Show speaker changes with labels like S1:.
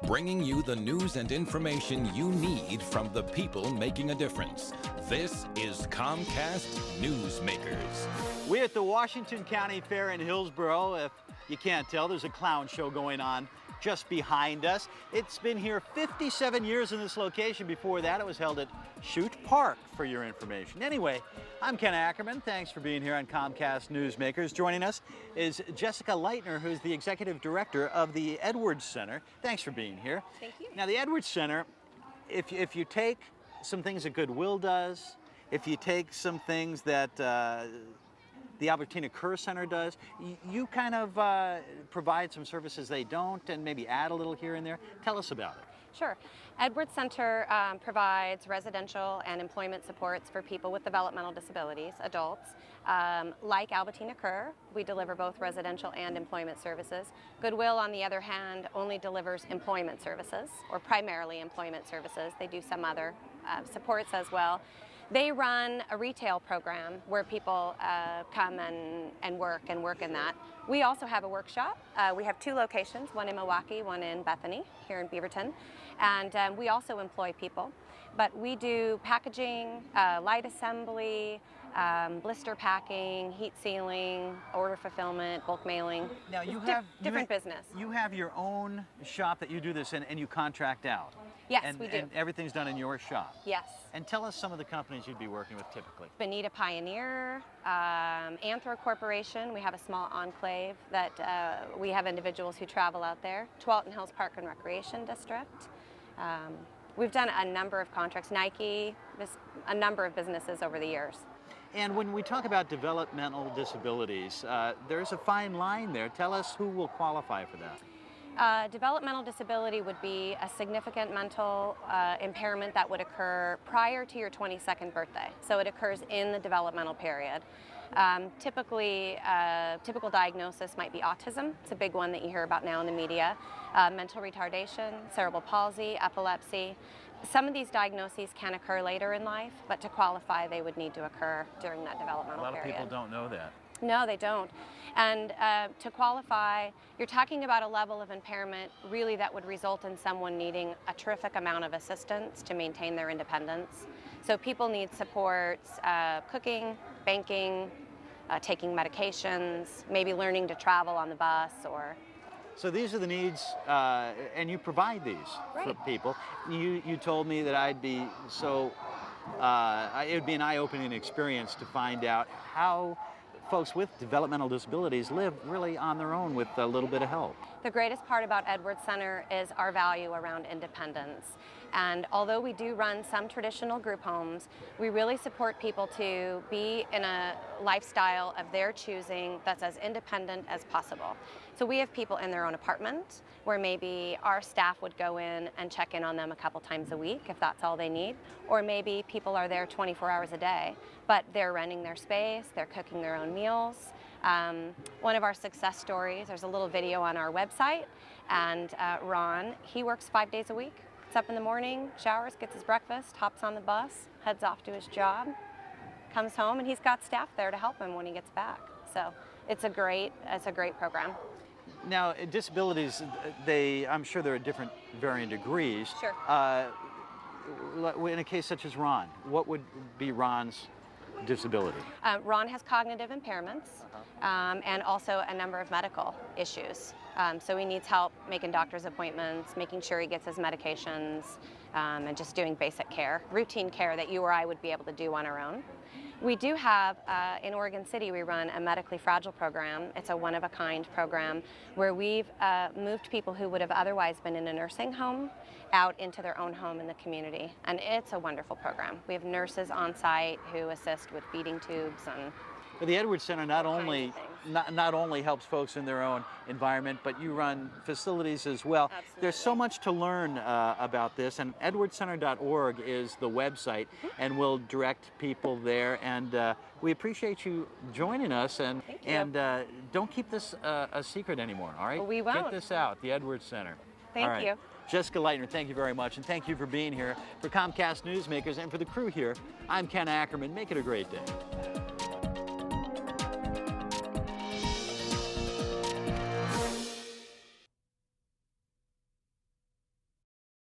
S1: Bringing you the news and information you need from the people making a difference. This is Comcast Newsmakers.
S2: We're at the Washington County Fair in Hillsborough. If you can't tell, there's a clown show going on just behind us. It's been here 57 years in this location. Before that, it was held at Chute Park, for your information. Anyway, I'm Ken Ackerman. Thanks for being here on Comcast Newsmakers. Joining us is Jessica Leitner, who's the executive director of the Edwards Center. Thanks for being here.
S3: Thank you.
S2: Now, the Edwards Center, if you take some things that Goodwill does, if you take some things that the Albertina Kerr Center does, you kind of provide some services they don't and maybe add a little here and there. Tell us about it.
S3: Sure. Edwards Center provides residential and employment supports for people with developmental disabilities, adults. Like Albertina Kerr, we deliver both residential and employment services. Goodwill, on the other hand, only delivers employment services, or primarily employment services. They do some other supports as well. They run a retail program where people come and work in that. We also have a workshop. We have two locations, one in Milwaukee, one in Bethany, here in Beaverton. And we also employ people. But we do packaging, light assembly, blister packing, heat sealing, order fulfillment, bulk mailing.
S2: Now you
S3: different business.
S2: You have your own shop that you do this in, and you contract out.
S3: Yes, we do.
S2: And everything's done in your shop.
S3: Yes.
S2: And tell us some of the companies you'd be working with typically.
S3: Bonita Pioneer, Anthro Corporation. We have a small enclave that we have individuals who travel out there. Tualatin Hills Park and Recreation District. We've done a number of contracts. Nike, a number of businesses over the years.
S2: And when we talk about developmental disabilities, there's a fine line there. Tell us who will qualify for that.
S3: Developmental disability would be a significant mental impairment that would occur prior to your 22nd birthday. So it occurs in the developmental period. Typical diagnosis might be autism. It's a big one that you hear about now in the media. Mental retardation, cerebral palsy, epilepsy. Some of these diagnoses can occur later in life, but to qualify, they would need to occur during that developmental period.
S2: A lot of people don't know that.
S3: No, they don't. And to qualify, you're talking about a level of impairment really that would result in someone needing a terrific amount of assistance to maintain their independence. So people need supports, cooking, banking, taking medications, maybe learning to travel on the bus or...
S2: So these are the needs, and you provide these for people. You told me that I'd be so, it would be an eye-opening experience to find out how folks with developmental disabilities live really on their own with a little bit of help.
S3: The greatest part about Edwards Center is our value around independence. And although we do run some traditional group homes, we really support people to be in a lifestyle of their choosing that's as independent as possible. So we have people in their own apartment where maybe our staff would go in and check in on them a couple times a week if that's all they need. Or maybe people are there 24 hours a day, but they're renting their space, they're cooking their own meals. One of our success stories, there's a little video on our website, and Ron, he works 5 days a week. Gets up in the morning, showers, gets his breakfast, hops on the bus, heads off to his job, comes home, and he's got staff there to help him when he gets back. So it's a great program.
S2: Now, disabilities, I'm sure they're at different varying degrees.
S3: Sure.
S2: In a case such as Ron, what would be Ron's disability?
S3: Ron has cognitive impairments and also a number of medical issues. So he needs help making doctor's appointments, making sure he gets his medications, and just doing basic care, routine care that you or I would be able to do on our own. We do have, in Oregon City, we run a medically fragile program. It's a one-of-a-kind program where we've moved people who would have otherwise been in a nursing home out into their own home in the community. And it's a wonderful program. We have nurses on site who assist with feeding tubes and
S2: But the Edwards Center not only helps folks in their own environment, but you run facilities as well.
S3: Absolutely.
S2: There's so much to learn about this, and edwardscenter.org is the website, and we'll direct people there. And we appreciate you joining us, and don't keep this a secret anymore, all right?
S3: Well, we won't.
S2: Get this out, the Edwards Center.
S3: Thank you.
S2: Jessica Leitner, thank you very much, and thank you for being here. For Comcast Newsmakers and for the crew here, I'm Ken Ackerman. Make it a great day.